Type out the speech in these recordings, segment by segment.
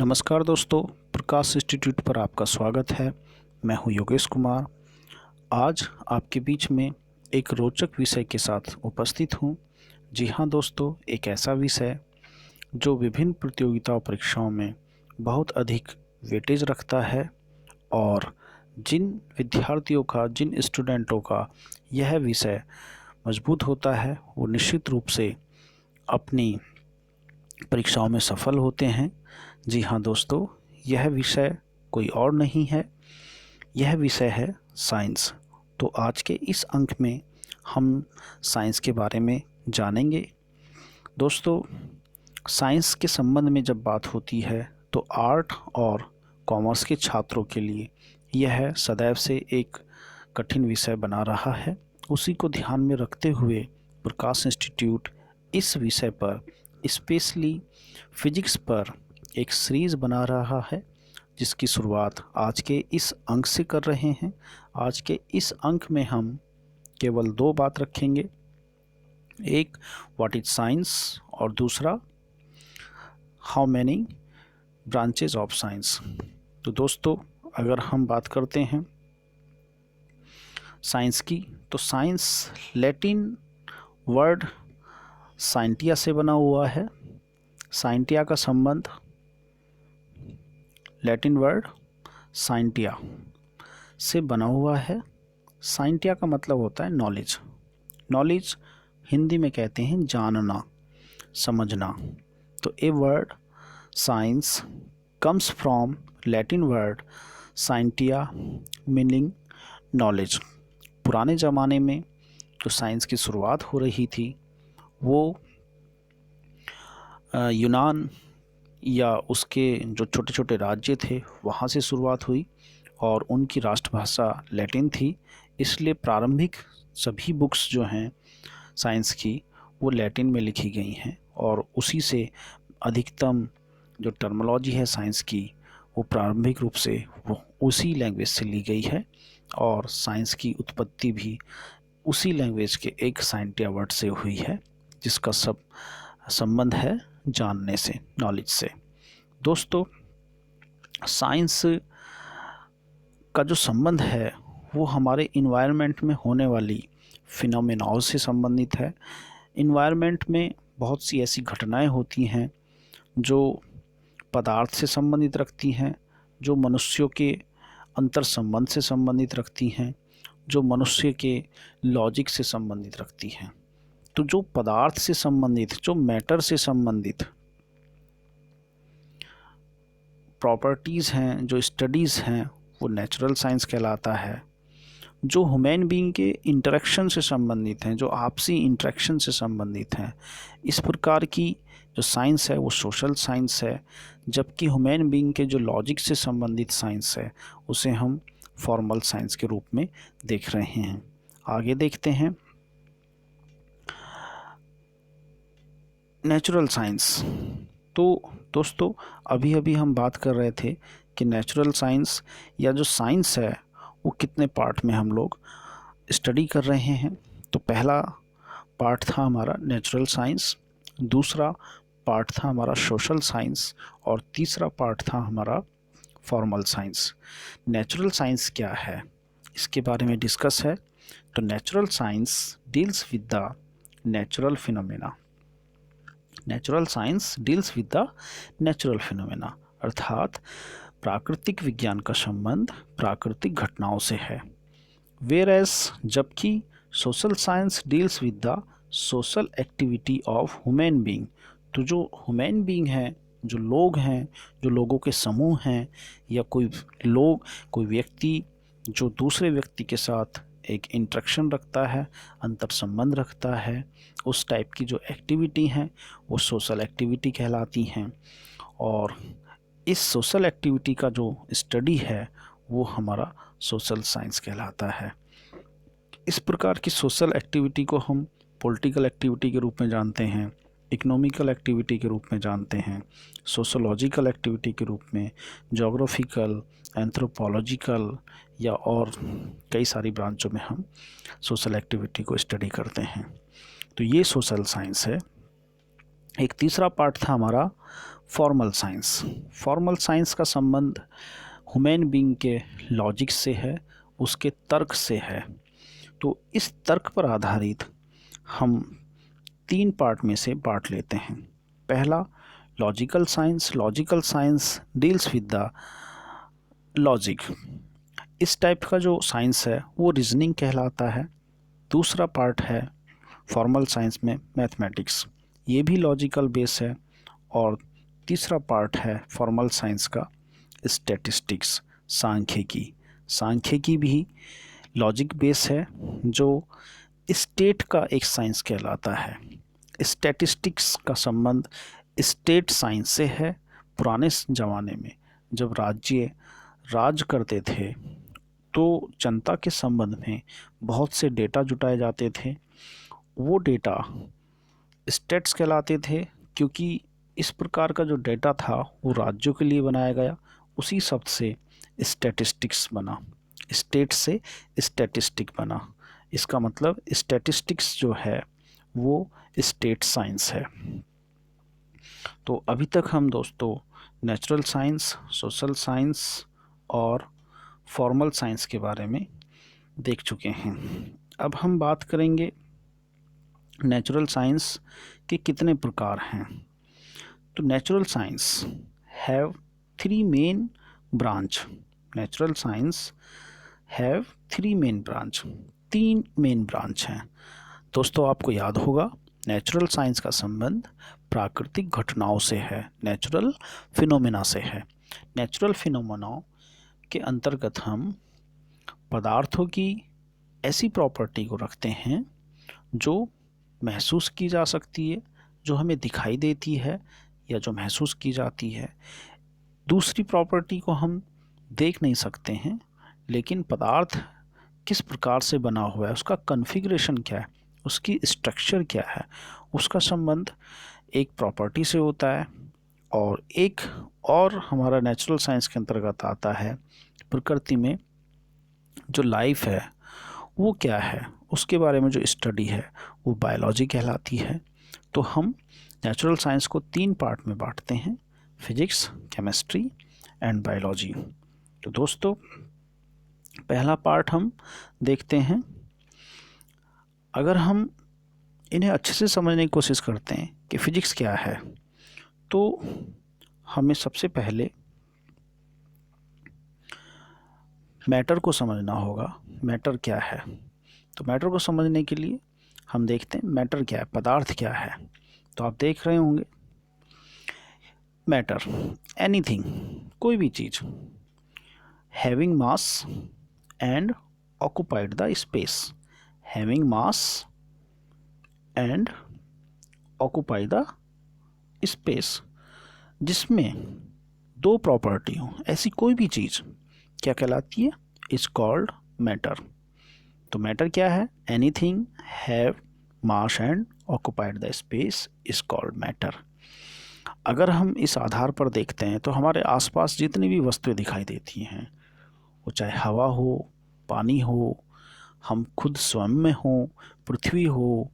नमस्कार दोस्तों, प्रकाश इंस्टीट्यूट पर आपका स्वागत है। मैं हूं योगेश कुमार। आज आपके बीच में एक रोचक विषय के साथ उपस्थित हूं। जी हां दोस्तों, एक ऐसा विषय जो विभिन्न प्रतियोगिताओं परीक्षाओं में बहुत अधिक वेटेज रखता है और जिन विद्यार्थियों का, जिन स्टूडेंटों का यह विषय मजबूत होता है वो निश्चित रूप से अपनी परीक्षाओं में सफल होते हैं। जी हाँ दोस्तों, यह विषय कोई और नहीं है, यह विषय है साइंस। तो आज के इस अंक में हम साइंस के बारे में जानेंगे। दोस्तों, साइंस के संबंध में जब बात होती है तो आर्ट और कॉमर्स के छात्रों के लिए यह सदैव से एक कठिन विषय बना रहा है। उसी को ध्यान में रखते हुए प्रकाश इंस्टीट्यूट इस विषय पर, स्पेशली फिजिक्स पर एक सीरीज़ बना रहा है, जिसकी शुरुआत आज के इस अंक से कर रहे हैं। आज के इस अंक में हम केवल दो बात रखेंगे, एक व्हाट इज साइंस और दूसरा how many branches of science. तो दोस्तों, अगर हम बात करते हैं साइंस की, तो साइंस लैटिन वर्ड साइंटिया से बना हुआ है। साइंटिया का संबंध लैटिन वर्ड साइंटिया से बना हुआ है। साइंटिया का मतलब होता है नॉलेज। नॉलेज हिंदी में कहते हैं जानना, समझना। तो a word science comes from Latin word scientia meaning knowledge. पुराने ज़माने में जो साइंस की शुरुआत हो रही थी वो यूनान या उसके जो छोटे छोटे राज्य थे वहाँ से शुरुआत हुई और उनकी राष्ट्रभाषा लैटिन थी। इसलिए प्रारंभिक सभी बुक्स जो हैं साइंस की वो लैटिन में लिखी गई हैं और उसी से अधिकतम जो टर्मिनोलॉजी है साइंस की वो प्रारंभिक रूप से वो उसी लैंग्वेज से ली गई है और साइंस की उत्पत्ति भी उसी लैंग्वेज के एक साइंटिया वर्ड से हुई है, जिसका सब संबंध है जानने से, नॉलेज से। दोस्तों, साइंस का जो संबंध है वो हमारे इन्वायरमेंट में होने वाली फिनोमेनाओं से संबंधित है। इन्वायरमेंट में बहुत सी ऐसी घटनाएं होती हैं जो पदार्थ से संबंधित रखती हैं, जो मनुष्यों के अंतर संबंध से संबंधित रखती हैं, जो मनुष्य के लॉजिक से संबंधित रखती हैं। तो जो पदार्थ से संबंधित, जो मैटर से संबंधित प्रॉपर्टीज़ हैं, जो स्टडीज़ हैं, वो नेचुरल साइंस कहलाता है। जो ह्यूमन बीइंग के इंटरेक्शन से संबंधित हैं, जो आपसी इंटरेक्शन से संबंधित हैं, इस प्रकार की जो साइंस है वो सोशल साइंस है। जबकि ह्यूमन बीइंग के जो लॉजिक से संबंधित साइंस है उसे हम फॉर्मल साइंस के रूप में देख रहे हैं। आगे देखते हैं नेचुरल साइंस। तो दोस्तों, अभी अभी हम बात कर रहे थे कि नेचुरल साइंस या जो साइंस है वो कितने पार्ट में हम लोग स्टडी कर रहे हैं। तो पहला पार्ट था हमारा नेचुरल साइंस, दूसरा पार्ट था हमारा सोशल साइंस और तीसरा पार्ट था हमारा फॉर्मल साइंस। नेचुरल साइंस क्या है इसके बारे में डिस्कस है। तो natural science deals with the natural phenomena. Natural science deals with the natural phenomena, अर्थात प्राकृतिक विज्ञान का संबंध प्राकृतिक घटनाओं से है। वेयरएज जबकि social science deals with the social activity of human being. तो जो ह्यूमन बीइंग हैं, जो लोग हैं, जो लोगों के समूह हैं या कोई व्यक्ति जो दूसरे व्यक्ति के साथ एक इंटरेक्शन रखता है, अंतर संबंध रखता है, उस टाइप की जो एक्टिविटी हैं वो सोशल एक्टिविटी कहलाती हैं। और इस सोशल एक्टिविटी का जो स्टडी है वो हमारा सोशल साइंस कहलाता है। इस प्रकार की सोशल एक्टिविटी को हम पॉलिटिकल एक्टिविटी के रूप में जानते हैं, इकोनॉमिकल एक्टिविटी के रूप में जानते हैं, सोशोलॉजिकल एक्टिविटी के रूप में, जोग्राफिकल, एंथ्रोपोलॉजिकल या और कई सारी ब्रांचों में हम सोशल एक्टिविटी को स्टडी करते हैं। तो ये सोशल साइंस है। एक तीसरा पार्ट था हमारा फॉर्मल साइंस। फॉर्मल साइंस का संबंध ह्यूमन बीइंग के लॉजिक से है, उसके तर्क से है। तो इस तर्क पर आधारित हम 3 पार्ट में से बांट लेते हैं। पहला logical science. Logical science deals with the logic. इस टाइप का जो साइंस है वो रीजनिंग कहलाता है। दूसरा पार्ट है फॉर्मल साइंस में मैथमेटिक्स, ये भी लॉजिकल बेस है। और तीसरा पार्ट है फॉर्मल साइंस का स्टैटिस्टिक्स, सांख्यिकी। सांख्यिकी भी लॉजिक बेस है, जो स्टेट का एक साइंस कहलाता है। स्टैटिस्टिक्स का संबंध स्टेट साइंस से है। पुराने ज़माने में जब राज्य राज करते थे तो जनता के संबंध में बहुत से डेटा जुटाए जाते थे। वो डेटा स्टेट्स कहलाते थे, क्योंकि इस प्रकार का जो डेटा था वो राज्यों के लिए बनाया गया। उसी शब्द से स्टैटिस्टिक्स बना, स्टेट से स्टैटिस्टिक बना। इसका मतलब स्टैटिस्टिक्स जो है वो स्टेट साइंस है। तो अभी तक हम दोस्तों नेचुरल साइंस, सोशल साइंस और फॉर्मल साइंस के बारे में देख चुके हैं। अब हम बात करेंगे नेचुरल साइंस के कितने प्रकार हैं। तो natural science have 3 main branch. Natural science have 3 main branch. 3 main branch हैं। दोस्तों आपको याद होगा नेचुरल साइंस का संबंध प्राकृतिक घटनाओं से है, नेचुरल फिनोमेना से है। नेचुरल फिनोमेना के अंतर्गत हम पदार्थों की ऐसी प्रॉपर्टी को रखते हैं जो महसूस की जा सकती है, जो हमें दिखाई देती है या जो महसूस की जाती है। दूसरी प्रॉपर्टी को हम देख नहीं सकते हैं, लेकिन पदार्थ किस प्रकार से बना हुआ है, उसका कॉन्फ़िगरेशन क्या है, उसकी स्ट्रक्चर क्या है, उसका संबंध एक प्रॉपर्टी से होता है। और एक और हमारा नेचुरल साइंस के अंतर्गत आता है प्रकृति में जो लाइफ है वो क्या है, उसके बारे में जो स्टडी है वो बायोलॉजी कहलाती है। तो हम नेचुरल साइंस को 3 पार्ट में बांटते हैं, फिजिक्स, केमिस्ट्री एंड बायोलॉजी। तो दोस्तों पहला पार्ट हम देखते हैं। अगर हम इन्हें अच्छे से समझने की कोशिश करते हैं कि फिजिक्स क्या है, तो हमें सबसे पहले मैटर को समझना होगा। मैटर क्या है? तो मैटर को समझने के लिए हम देखते हैं मैटर क्या है, पदार्थ क्या है। तो आप देख रहे होंगे मैटर, एनीथिंग, कोई भी चीज़, having mass and occupied the space. Having mass and occupy the space, जिसमें 2 प्रॉपर्टी हो, ऐसी कोई भी चीज़ क्या कहलाती है? Is called matter. तो मैटर क्या है? Anything have mass and occupied the space is called matter. अगर हम इस आधार पर देखते हैं तो हमारे आसपास जितनी भी वस्तुएं दिखाई देती हैं, वो चाहे हवा हो, पानी हो, हम खुद स्वयं में हो, पृथ्वी हो,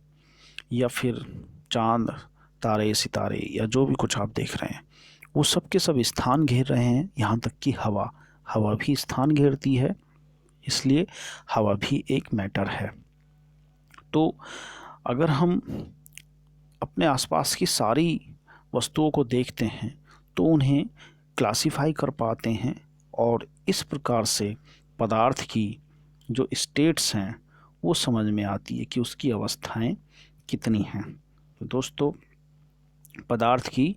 या फिर चांद, तारे, सितारे, या जो भी कुछ आप देख रहे हैं, वो सब के सब स्थान घेर रहे हैं। यहाँ तक कि हवा भी स्थान घेरती है, इसलिए हवा भी एक मैटर है। तो अगर हम अपने आसपास की सारी वस्तुओं को देखते हैं तो उन्हें क्लासिफाई कर पाते हैं, और इस प्रकार से पदार्थ की जो स्टेट्स हैं वो समझ में आती है कि उसकी अवस्थाएं कितनी हैं। तो दोस्तों पदार्थ की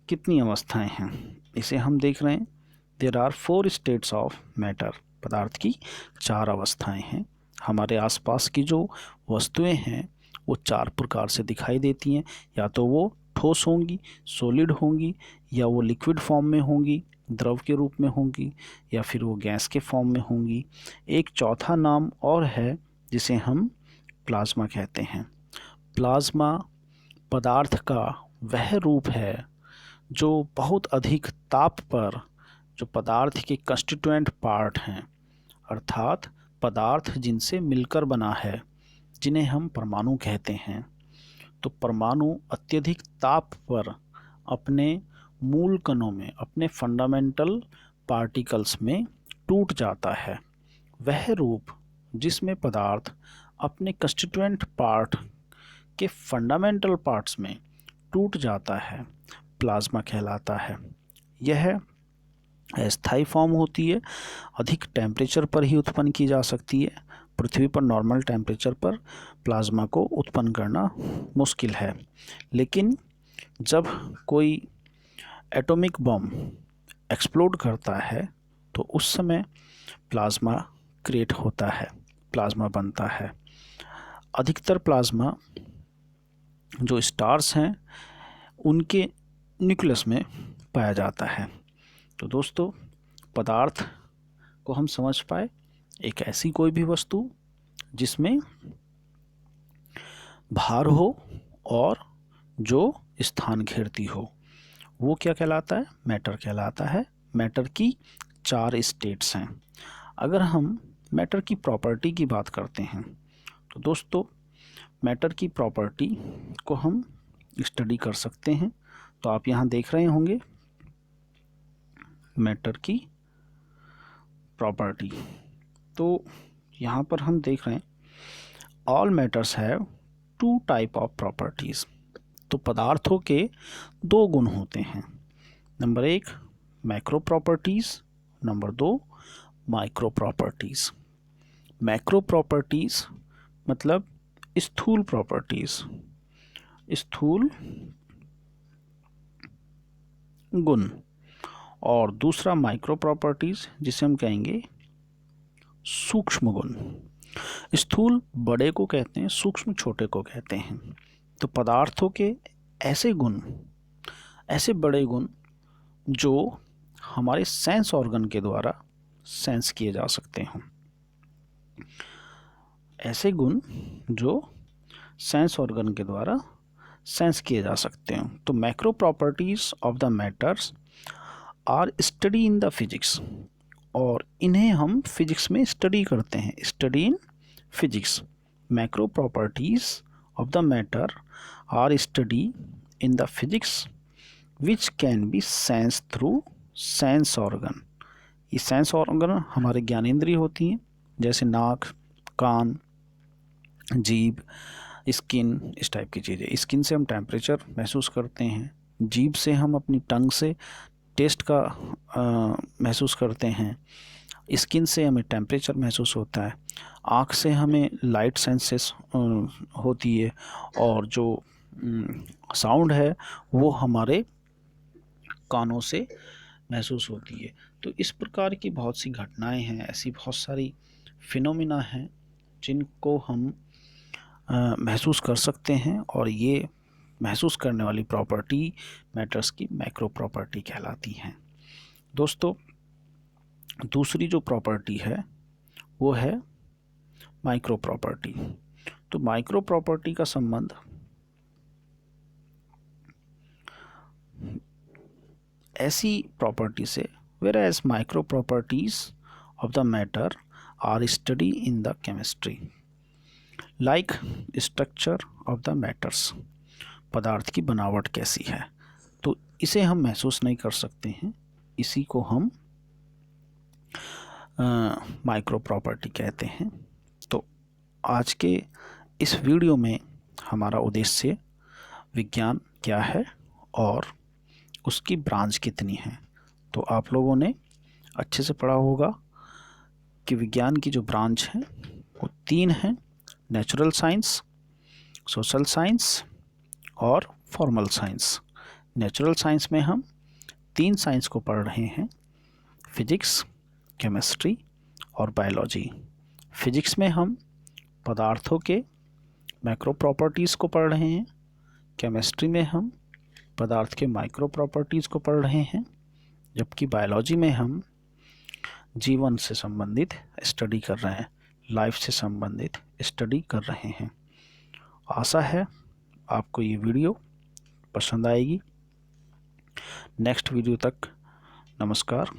कितनी अवस्थाएं हैं इसे हम देख रहे हैं। There are 4 states of matter. पदार्थ की 4 अवस्थाएं हैं। हमारे आसपास की जो वस्तुएं हैं वो 4 प्रकार से दिखाई देती हैं। या तो वो ठोस होंगी, सॉलिड होंगी, या वो लिक्विड फॉर्म में होंगी, द्रव के रूप में होंगी, या फिर वो गैस के फॉर्म में होंगी। एक चौथा नाम और है जिसे हम प्लाज्मा कहते हैं। प्लाज्मा पदार्थ का वह रूप है जो बहुत अधिक ताप पर जो पदार्थ के कंस्टिट्यूएंट पार्ट हैं, अर्थात पदार्थ जिनसे मिलकर बना है, जिन्हें हम परमाणु कहते हैं। तो परमाणु अत्यधिक ताप पर अपने मूल कणों में, अपने फंडामेंटल पार्टिकल्स में टूट जाता है। वह रूप जिसमें पदार्थ अपने कंस्टिट्यूएंट पार्ट के फंडामेंटल पार्ट्स में टूट जाता है, प्लाज्मा कहलाता है। यह अस्थायी फॉर्म होती है, अधिक टेम्परेचर पर ही उत्पन्न की जा सकती है। पृथ्वी पर नॉर्मल टेम्परेचर पर प्लाज्मा को उत्पन्न करना मुश्किल है, लेकिन जब कोई एटॉमिक बम एक्सप्लोड करता है तो उस समय प्लाज्मा क्रिएट होता है, प्लाज्मा बनता है। अधिकतर प्लाज्मा जो स्टार्स हैं उनके न्यूक्लियस में पाया जाता है। तो दोस्तों, पदार्थ को हम समझ पाए, एक ऐसी कोई भी वस्तु जिसमें भार हो और जो स्थान घेरती हो, वो क्या कहलाता है? मैटर कहलाता है। मैटर की 4 स्टेट्स हैं। अगर हम मैटर की प्रॉपर्टी की बात करते हैं तो दोस्तों, मैटर की प्रॉपर्टी को हम स्टडी कर सकते हैं। तो आप यहाँ देख रहे होंगे मैटर की प्रॉपर्टी। तो यहाँ पर हम देख रहे हैं all matters have 2 type of properties. तो पदार्थों के 2 गुण होते हैं। Number 1 macro properties, number 2 micro properties. Macro properties मतलब स्थूल प्रॉपर्टीज़, स्थूल गुण। और दूसरा माइक्रो प्रॉपर्टीज़ जिसे हम कहेंगे सूक्ष्म गुण। स्थूल बड़े को कहते हैं, सूक्ष्म छोटे को कहते हैं। तो पदार्थों के ऐसे गुण, ऐसे बड़े गुण जो हमारे सेंस ऑर्गन के द्वारा सेंस किए जा सकते हैं, ऐसे गुण जो सेंस ऑर्गन के द्वारा सेंस किए जा सकते हैं। तो macro properties of the matters are study in the physics, और इन्हें हम फिजिक्स में स्टडी करते हैं, study in physics. Macro properties of the matter are study in the physics which can be sense through sense organ. ये sense organ हमारे ज्ञानेंद्रिय होती हैं, जैसे नाक, कान, जीभ, स्किन, इस टाइप की चीज़ें। स्किन से हम टेम्परेचर महसूस करते हैं, जीभ से हम अपनी टंग से टेस्ट का महसूस करते हैं, स्किन से हमें टेम्परेचर महसूस होता है, आँख से हमें लाइट सेंसेस होती है, और जो साउंड है वो हमारे कानों से महसूस होती है। तो इस प्रकार की बहुत सी घटनाएं हैं, ऐसी बहुत सारी फिनोमिना हैं जिनको हम महसूस कर सकते हैं, और ये महसूस करने वाली प्रॉपर्टी मैटर्स की मैक्रो प्रॉपर्टी कहलाती हैं। दोस्तों, दूसरी जो प्रॉपर्टी है वो है माइक्रो प्रॉपर्टी। तो माइक्रो प्रॉपर्टी का संबंध ऐसी प्रॉपर्टी से, whereas micro properties of the matter are studied in the chemistry like structure of the matters। पदार्थ की बनावट कैसी है, तो इसे हम महसूस नहीं कर सकते हैं, इसी को हम माइक्रो प्रॉपर्टी कहते हैं। तो आज के इस वीडियो में हमारा उद्देश्य विज्ञान क्या है और उसकी ब्रांच कितनी है। तो आप लोगों ने अच्छे से पढ़ा होगा कि विज्ञान की जो ब्रांच है वो 3 हैं, नेचुरल साइंस, सोशल साइंस और फॉर्मल साइंस। नेचुरल साइंस में हम 3 साइंस को पढ़ रहे हैं, फिजिक्स, केमिस्ट्री और बायोलॉजी। फिजिक्स में हम पदार्थों के मैक्रो प्रॉपर्टीज़ को पढ़ रहे हैं, केमिस्ट्री में हम पदार्थ के माइक्रो प्रॉपर्टीज़ को पढ़ रहे हैं, जबकि बायोलॉजी में हम जीवन से संबंधित स्टडी कर रहे हैं, लाइफ से संबंधित स्टडी कर रहे हैं। आशा है आपको ये वीडियो पसंद आएगी। नेक्स्ट वीडियो तक नमस्कार।